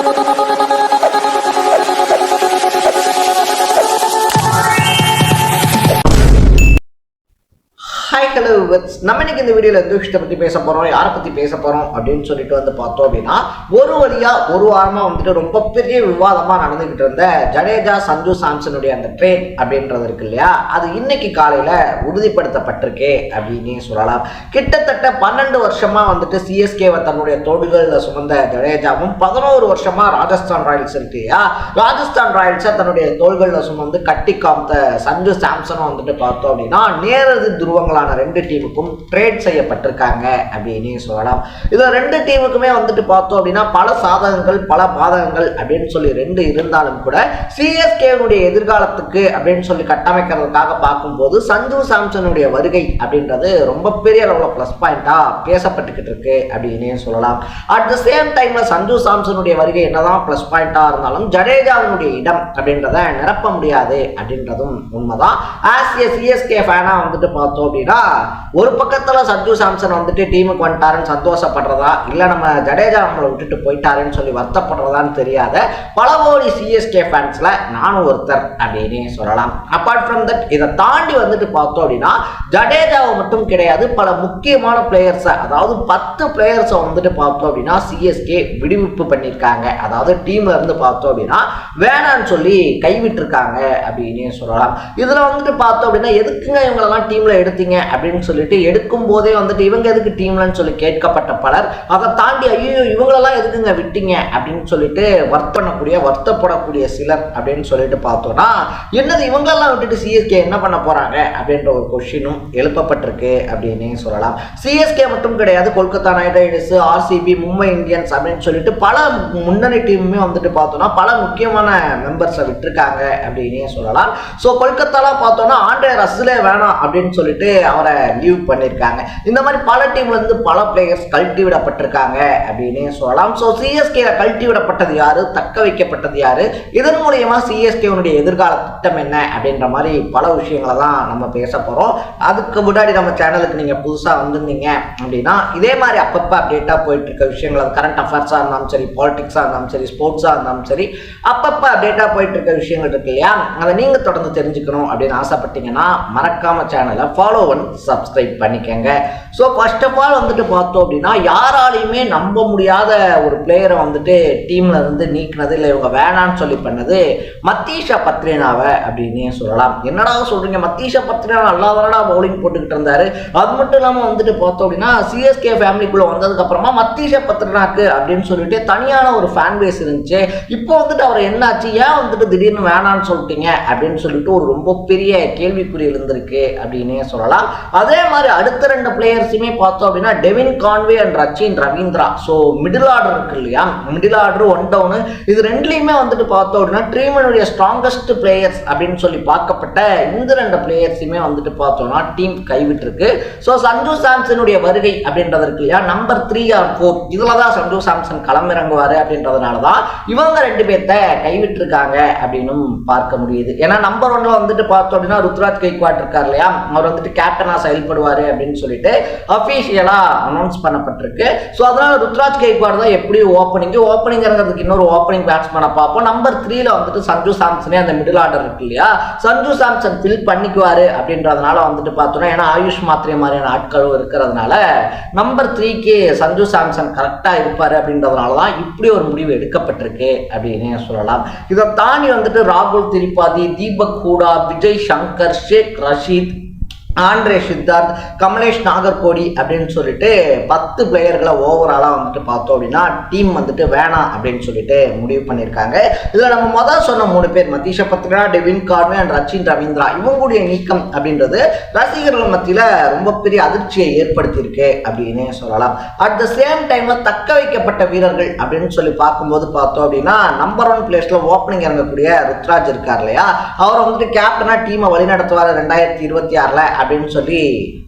Hi hello நம்ம இன்னைக்கு இந்த வீடியோவில் எந்த விஷயத்தை பற்றி பேச போகிறோம், யாரை பற்றி பேச போகிறோம் அப்படின்னு சொல்லிட்டு வந்து பார்த்தோம் அப்படின்னா, ஒரு வாரமாக வந்துட்டு ரொம்ப பெரிய விவாதமாக நடந்துக்கிட்டு இருந்த ஜடேஜா சஞ்சு சாம்சனுடைய அந்த ட்ரேட் அப்படின்றது இருக்கு இல்லையா, அது இன்னைக்கு காலையில் உறுதிப்படுத்தப்பட்டிருக்கே அப்படின்னு சொல்லலாம். கிட்டத்தட்ட 12 வருஷமாக வந்துட்டு சிஎஸ்கேவை தன்னுடைய தோள்களில் சுமந்த ஜடேஜாவும் 11 வருஷமாக ராஜஸ்தான் ராயல்ஸ் இருக்கு இல்லையா, ராஜஸ்தான் ராயல்ஸை தன்னுடைய தோள்களில் சுமந்து கட்டி காமித்த சஞ்சு சாம்சனும் வந்துட்டு பார்த்தோம் அப்படின்னா நேரடி துருவங்களான 2 டீமுக்கும் ட்ரேட் செய்யப்பட்டிருக்காங்க அப்படின்னு சொல்லலாம். இதுல 2 டீமுக்குமே வந்துட்டு பார்த்தோம் அப்படின்னா பல சாதகங்கள் பல பாதகங்கள் அப்படின்னு சொல்லி 2 இருந்தாலும் கூட சிஎஸ்கேனுடைய எதிர்காலத்துக்கு அப்படின்னு சொல்லி கட்டமைக்கிறதுக்காக பார்க்கும்போது சஞ்சு சாம்சனுடைய வருகை அப்படின்றது ரொம்ப பெரிய அளவில் பிளஸ் பாயிண்டா பேசப்பட்டுக்கிட்டு இருக்கு அப்படின்னு சொல்லலாம். அட் த சேம் டைம்ல சஞ்சு சாம்சனுடைய வருகை என்னதான் பிளஸ் பாயிண்டா இருந்தாலும் ஜடேஜாவினுடைய இடம் அப்படின்றத நிரப்ப முடியாது அப்படின்றதும் உண்மைதான். ஆஸ் ஏ சிஎஸ்கே ஃபேனா வந்துட்டு பார்த்தோம் அப்படின்னா ஒரு பக்கத்துல சஞ்சு சாம்சன் வந்துட்டு டீமுக்கு வந்துட்டாருன்னு சந்தோஷப்படுறதா இல்ல நம்ம ஜடேஜா நம்மளை விட்டுட்டு போயிட்டாருன்னு சொல்லி வருத்தப்படுறதான்னு தெரியாத பல கோடி சிஎஸ்கே ஃபேன்ஸ்ல நானும் ஒருத்தர் அப்படின்னு சொல்லலாம். அப்பார்ட் ஃப்ரம் தட் இதை தாண்டி வந்துட்டு பார்த்தோம் அப்படின்னா ஜடேஜாவை மட்டும் கிடையாது, பல முக்கியமான பிளேயர்ஸை அதாவது 10 பிளேயர்ஸை வந்துட்டு பார்த்தோம் அப்படின்னா சிஎஸ்கே விடுவிப்பு பண்ணியிருக்காங்க. அதாவது டீம்ல இருந்து பார்த்தோம் அப்படின்னா வேணான்னு சொல்லி கைவிட்டிருக்காங்க அப்படின்னு சொல்லலாம். இதுல வந்துட்டு பார்த்தோம் அப்படின்னா எதுக்குங்க இவங்களெல்லாம் டீம்ல எடுத்தீங்க அப்படின்னு சொல்லிட்டு எடுக்கும் போதே வந்துட்டு இவங்க எதுக்கு டீம்லன்னு சொல்லி கேட்கப்பட்ட பலர் அதை தாண்டி ஐயோ இவங்களெல்லாம் எதுக்குங்க விட்டீங்க அப்படின்னு சொல்லிட்டு வருத்தப்படக்கூடிய சிலர் அப்படின்னு சொல்லிட்டு பார்த்தோம்னா என்னது இவங்களெல்லாம் விட்டுட்டு சிஎஸ்கே என்ன பண்ண போறாங்க அப்படின்ற ஒரு கொஸ்டினும் எழுப்பப்பட்டிருக்கு அப்படின்னு சொல்லலாம். சிஎஸ்கே மட்டும் கிடையாது, Kolkata night Riders, RCB, Mumbai Indians அப்படின்னு சொல்லிட்டு பல முன்னணி டீமுமே வந்துட்டு பார்த்தோம்னா பல முக்கியமான மெம்பர்ஸை விட்டுருக்காங்க அப்படின்னு சொல்லலாம். ஸோ கொல்கத்தாலாம் பார்த்தோம்னா ஆண்ட்ரே ரஸ்ஸலே வேணாம் அப்படின்னு சொல்லிட்டு அவரை லீவ் பண்ணியிருக்காங்க. இந்த மாதிரி பல டீம்ல இருந்து பல பிளேயர்ஸ் கழட்டி விடப்பட்டிருக்காங்க அப்படின்னு சொல்லலாம். ஸோ சிஎஸ்கே கழட்டி விடப்பட்டது யாரு, தக்க வைக்கப்பட்டது யாரு, இதன் மூலியமா சிஎஸ்கேனுடைய எதிர்கால திட்டம் என்ன அப்படின்ற மாதிரி பல விஷயங்களை தான் நம்ம பேச போறோம். அதுக்கு முன்னாடி நம்ம சேனலுக்கு நீங்க புதுசா வந்திருந்தீங்க அப்படின்னா இதே மாதிரி அப்பப்போ அப்டேட்டா போயிட்டு இருக்க விஷயங்கள் கரண்ட் அஃபேர்ஸா இருந்தாலும் சரி, பாலிடிக்ஸா இருந்தாலும் சரி, ஸ்போர்ட்ஸா இருந்தாலும் சரி, அப்பப்போ அப்டேட்டா போயிட்டு இருக்க விஷயங்கள் இருக்கு இல்லையா, அதை நீங்க தொடர்ந்து தெரிஞ்சுக்கணும் அப்படின்னு ஆசைப்பட்டீங்கன்னா மறக்காம சேனலை ஃபாலோ பண்ணி சப்ஸ்கிரைப் பண்ணிக்கங்க. ஸோ ஃபர்ஸ்ட் ஆஃப் ஆல் வந்துட்டு பார்த்தோம் அப்படின்னா யாராலையுமே நம்ப முடியாத ஒரு பிளேயரை வந்துட்டு டீம்ல இருந்து நீக்கினது இல்லை இவங்க வேணான்னு சொல்லி பண்ணது மத்தீஷா பத்ரேனாவை அப்படின்னு சொல்லலாம். என்னடா சொல்றீங்க, மத்தீஷா பத்ரேனா நல்லா தானடா பவுலிங் போட்டுக்கிட்டு இருந்தாரு, அது மட்டும் இல்லாமல் வந்துட்டு பார்த்தோம் அப்படின்னா சிஎஸ்கே ஃபேமிலிக்குள்ள வந்ததுக்கு அப்புறமா மத்தீஷா பத்ரேனாக்கு அப்படின்னு சொல்லிட்டு தனியான ஒரு ஃபேன் பேஸ் இருந்துச்சு. இப்போ வந்துட்டு அவர் என்னாச்சு, ஏன் வந்துட்டு திடீர்னு வேணான்னு சொல்லிட்டீங்க அப்படின்னு சொல்லிட்டு ஒரு ரொம்ப பெரிய கேள்விக்குறி இருந்திருக்கு அப்படின்னு சொல்லலாம். அதே மாதிரி அடுத்த 2 பிளேயர்ஸுமே பார்த்தோம் அப்படின்னா Devine Conway and Rachin Ravindra. So middle order இருக்கு இல்லையா, மிடில் ஆர்டர் 1 டவுன், இது 2லையுமே வந்துட்டு பார்த்தோம் அப்படின்னா டீமுடைய ஸ்ட்ராங்கஸ்ட் பிளேயர்ஸ் அப்படின்னு சொல்லி பார்க்கப்பட்ட இந்த 2 பிளேயர்ஸுமே வந்துட்டு பார்த்தோம்னா டீம் கைவிட்டு இருக்கு. ஸோ சஞ்சு சாம்சனுடைய வருகை அப்படின்றது இருக்கு இல்லையா, நம்பர் 3 or 4 இதுல தான் சஞ்சு சாம்சன் களமிறங்குவாரு அப்படின்றதுனால தான் இவங்க 2 பேர்த்த கைவிட்டு இருக்காங்க அப்படின்னு பார்க்க முடியுது. ஏன்னா நம்பர் 1ல வந்துட்டு பார்த்தோம் அப்படின்னா ருத்ராஜ் கெய்க்வாட் இருக்கார் இல்லையா, அவர் வந்துட்டு கேப்டனா செயல்படுவாரு அப்படின்னு சொல்லிட்டு அபிஷியலா அனௌன்ஸ் பண்ணப்பட்டிருக்கு. ஸோ அதனால ருத்ராஜ் கெய்க்வாட் தான் எப்படி ஓப்பனிங் இறங்கிறதுக்கு இன்னொரு ஓப்பனிங் பேட்ஸ்மேனை பார்ப்போம். நம்பர் 3ல வந்துட்டு சஞ்சு சாம்சனே அந்த மிடில் ஆர்டர் இருக்கு இல்லையா, சஞ்சு சாம்சன் ஃபில் பண்ணிக்குவாரு அப்படின்றதுனால வந்துட்டு பார்த்தோம்னா ஏன்னா ஆயுஷ் மாத்திரை மாதிரியான ஆட்களும் இருக்கிறதுனால நம்பர் 3க்கு சஞ்சு சாம்சன் கரெக்டா இருப்பாரு அப்படின்றதுனால தான் இப்படி ஒரு முடிவு எடுக்கப்பட்டிருக்கு அப்படின்னு சொல்லலாம். இதை தாண்டி வந்துட்டு ராகுல் திரிபாதி, தீபக் ஹூடா, விஜய் சங்கர், ஷேக் ரஷீத், ஆண்ட்ரே சித்தார்த், கமலேஷ் நாகர்கோடி அப்படின்னு சொல்லிட்டு 10 பிளேயர்களை ஓவராலாக வந்துட்டு பார்த்தோம் அப்படின்னா டீம் வந்துட்டு வேணாம் அப்படின்னு சொல்லிட்டு முடிவு பண்ணியிருக்காங்க. இதில் நம்ம முதல் சொன்ன 3 பேர் Matheesha Pathirana, Devon Conway and Rachin Ravindra இவங்களுடைய நீக்கம் அப்படின்றது ரசிகர்கள் மத்தியில் ரொம்ப பெரிய அதிர்ச்சியை ஏற்படுத்தியிருக்கு அப்படின்னு சொல்லலாம். அட் த சேம் டைம் தக்க வைக்கப்பட்ட வீரர்கள் அப்படின்னு சொல்லி பார்க்கும்போது பார்த்தோம் அப்படின்னா நம்பர் 1 பிளேஸ்ல ஓப்பனிங் இறங்கக்கூடிய ருத்ராஜ் இருக்கார் இல்லையா, அவர் வந்துட்டு கேப்டனா டீமை வழிநடத்துவார் 2026 அப்படின்னு சொல்லி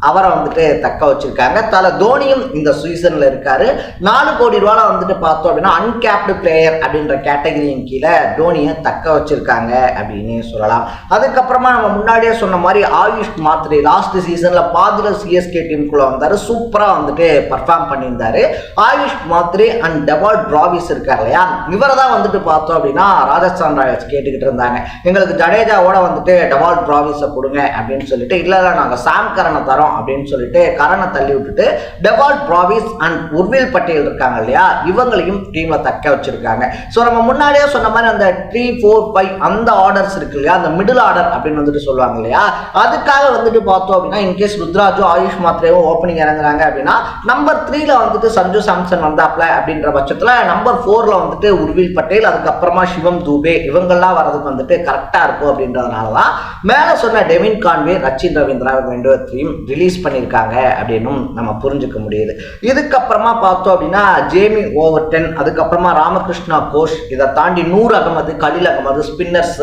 அவரை வந்துட்டு தக்க வச்சிருக்காங்க. தோனியும் இந்த சீசன்ல இருக்காரு. 4 கோடி ரூபாய் வந்துட்டு பார்த்தோம் அப்படின்னா அன்கேப்டு பிளேயர் அப்படின்ற கேட்டகரியின் கீழே தோனியை தக்க வச்சிருக்காங்க அப்படின்னு சொல்லலாம். அதுக்கப்புறமா நம்ம முன்னாடியே சொன்ன மாதிரி ஆயுஷ் மாத்ரே லாஸ்ட் சீசன்ல பாதில சிஎஸ்கே டீமுக்குள்ள வந்தாரு. சூப்பரா வந்துட்டு பர்ஃபார்ம் பண்ணியிருந்தாரு. AYUSH Mhatre and Dewald Travis இருக்கார் இல்லையா, இவரை தான் வந்துட்டு பார்த்தோம் அப்படின்னா ராஜஸ்தான் ராயல்ஸ் கேட்டுக்கிட்டு இருந்தாங்க, எங்களுக்கு ஜடேஜாவோட வந்துட்டு டெவால்ட் டிராவிஸை கொடுங்க அப்படின்னு சொல்லிட்டு. இல்ல நாங்க சாம் கரனை தரோம் அப்படின்னு சொல்லிட்டு கரனை தள்ளி விட்டுட்டு Dewald Travis and Urvil Patel இருக்காங்க இல்லையா, இவங்களையும் டீம்ல தக்க வச்சிருக்காங்க. சோ நம்ம முன்னாடியே சொன்ன மாதிரி அந்த 3, 4, 5 அந்த ஆர்டர்ஸ் இருக்கு இல்லையா, அந்த மிடில் ஆர்டர் அப்படின்னு வந்துட்டு சொல்லுவாங்க இல்லையா, அதுக்காக வந்துட்டு பார்த்தோம் அப்படின்னா இன்கேஸ் ருத்ராஜோ ஆயுஷ் மாத்ரேவோ ஓப்பனிங் இறங்குறாங்க அப்படின்னா நம்பர் 3ல வந்துட்டு சஞ்சு சாம்சன் வந்தாப்ல அப்படின்ற பட்சத்துல நம்பர் 4ல வந்துட்டு உர்வில் பட்டேல், அதுக்கப்புறமா சிவம் தூபே இவங்கெல்லாம் வரதுக்கு வந்துட்டு கரெக்டா இருக்கும் அப்படின்றதுனாலதான் மேல சொன்ன Devine Conway, Rachin Ravindra release பண்ணியிருக்காங்க அப்படின்னு நம்ம புரிஞ்சுக்க முடியுது. இதுக்கப்புறமா பார்த்தோம் அப்படின்னா ஜேமி ஓவர்டன், அதுக்கப்புறமா ராமகிருஷ்ணா கோஷ், இதை தாண்டி நூர் அகமது, கலீல் அகமது ஸ்பின்னர்ஸ்,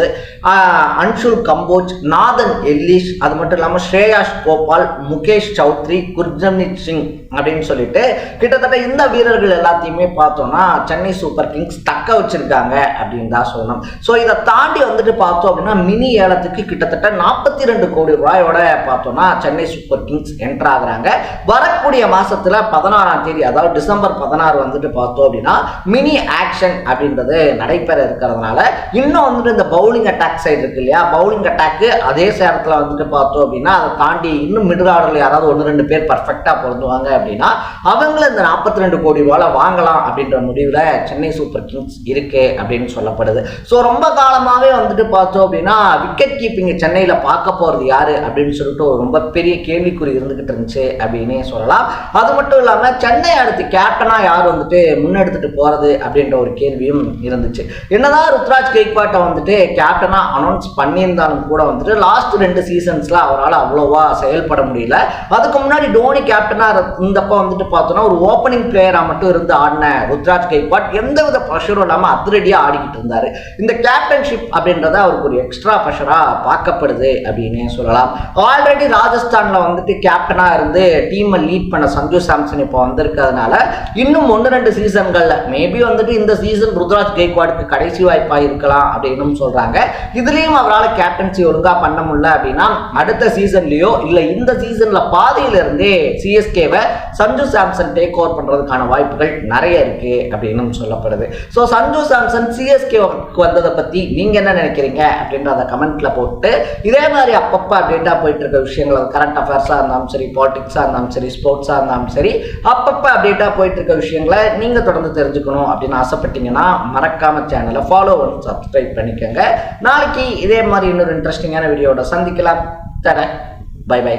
அன்ஷுல் கம்போஜ், நாதன் எல்லிஷ், அது மட்டும் இல்லாமல் ஸ்ரேயாஷ் கோபால், முகேஷ் சௌத்ரி, குர்ஜம்னித் சிங் அப்படின்னு சொல்லிட்டு கிட்டத்தட்ட இந்த வீரர்கள் எல்லாத்தையுமே பார்த்தோம்னா சென்னை சூப்பர் கிங்ஸ் தக்க வச்சிருக்காங்க அப்படின்னு தான் சொல்லணும். ஸோ இதை தாண்டி வந்துட்டு பார்த்தோம் அப்படின்னா மினி ஏலத்துக்கு கிட்டத்தட்ட 42 கோடி ரூபாயோட பார்த்தோம்னா சென்னை சூப்பர் கிங்ஸ் என்டர் ஆகுறாங்க. வரக்கூடிய மாசத்துல 16ஆம் தேதி, அதாவது டிசம்பர் 16 வந்துட்டு பார்த்தோம் அப்படின்னா மினி ஆக்ஷன் அப்படின்றது நடைபெற இருக்கிறதுனால இன்னும் வந்துட்டு இந்த பவுலிங் அட்டாக் சைடு இருக்கு இல்லையா, பவுலிங் அட்டாக்கு அதே நேரத்தில் வந்துட்டு பார்த்தோம் அப்படின்னா அதை தாண்டி இன்னும் மிடில் ஆர்டர்ல யாராவது 1-2 பேர் பர்ஃபெக்டா பொருந்துவாங்க அப்படின்னா அவங்கள இந்த 42 கோடி ரூபாய் வாங்கலாம் அப்படின்ற முடிவுல சென்னை சூப்பர் கிங்ஸ் இருக்கு அப்படின்னு சொல்லப்படுது. ஸோ ரொம்ப காலமாவே வந்துட்டு பார்த்தோம் அப்படின்னா விக்கெட் கீப்பிங் சென்னையில பார்க்க போறது யாரு அப்படின்னு சொல்லிட்டு ரொம்ப பெரிய கேள்விக்குறி இருந்துகிட்டு இருந்துச்சு அப்படின்னே சொல்லலாம். அது மட்டும் இல்லாம சென்னை அடுத்து கேப்டனா யார் வந்துட்டு முன்னெடுத்துட்டு போறது அப்படின்ற ஒரு கேள்வியும் இருந்துச்சு. என்னதான் ருத்ராஜ் கெய்க்வாட்டை வந்துட்டு கேப்டனா அனௌன்ஸ் பண்ணியிருந்தாலும் கூட வந்துட்டு லாஸ்ட் 2 சீசன்ஸ்ல அவரால் அவ்வளோவா செயல்பட முடியல. அதுக்கு முன்னாடி டோனி கேப்டனா இருந்தப்ப வந்துட்டு பார்த்தோம்னா ஒரு ஓப்பனிங் பிளேயரா மட்டும் இருந்து ஆடின ருத்ராஜ் கெய்க்வாட் எந்தவித ப்ரெஷரும் இல்லாம அதிரடியா ஆடிக்கிட்டு இருந்தாரு. இந்த கேப்டன்ஷிப் அப்படின்றத அவருக்கு ஒரு எக்ஸ்ட்ரா ப்ரெஷரா பார்க்கப்படுது அப்படின்னே சொல்லலாம். ஆல்ரெடி ராஜஸ்தான்ல வந்துட்டு கேப்டனா இருந்து டீமை லீட் பண்ண சஞ்சு சாம்சன் இப்போ வந்திருக்கிறதுனால இன்னும் 1-2 சீசன்கள்ல மேபி வந்துட்டு இந்த சீசன் ருத்ராஜ் கெய்க்வாடுக்கு கடைசி வாய்ப்பா இருக்கலாம் அப்படின்னு சொல்றாங்க. இதுலயும் அவரால் கேப்டன்சி ஒழுங்கா பண்ண முடியல அப்படின்னா அடுத்த சீசன்லயோ இல்ல இந்த சீசன்ல பாதியில இருந்தே சிஎஸ்கேவை சஞ்சு சாம்சன் டேக் ஓவர் பண்றதுக்கான வாய்ப்புகள் நிறைய இருக்கு அப்படின்னு சொல்லப்படுது. ஸோ சஞ்சு சாம்சன் சிஎஸ்கேவுக்கு வந்ததை பத்தி நீங்க என்ன நினைக்கிறீங்க அப்படின்றத கமெண்ட்ல போட்டு இதே மாதிரி அப்பப்போ அப்டேட்டா போயிட்டு இருக்க விஷயங்கள் கரண்ட் அஃபேர்ஸா இருந்தாலும் சரி, பாலிடிக்ஸா இருந்தாலும் சரி, ஸ்போர்ட்ஸா இருந்தாலும் சரி, அப்பப்போ அப்டேட்டா போயிட்டு இருக்க விஷயங்களை நீங்க தொடர்ந்து தெரிஞ்சுக்கணும் அப்படின்னு ஆசைப்பட்டீங்கன்னா மறக்காம சேனலை ஃபாலோ பண்ணி சப்ஸ்கிரைப் பண்ணிக்கோங்க. நாளைக்கு இதே மாதிரி இன்னொரு இன்ட்ரெஸ்டிங்கான வீடியோட சந்திக்கலாம். தரேன். Bye by.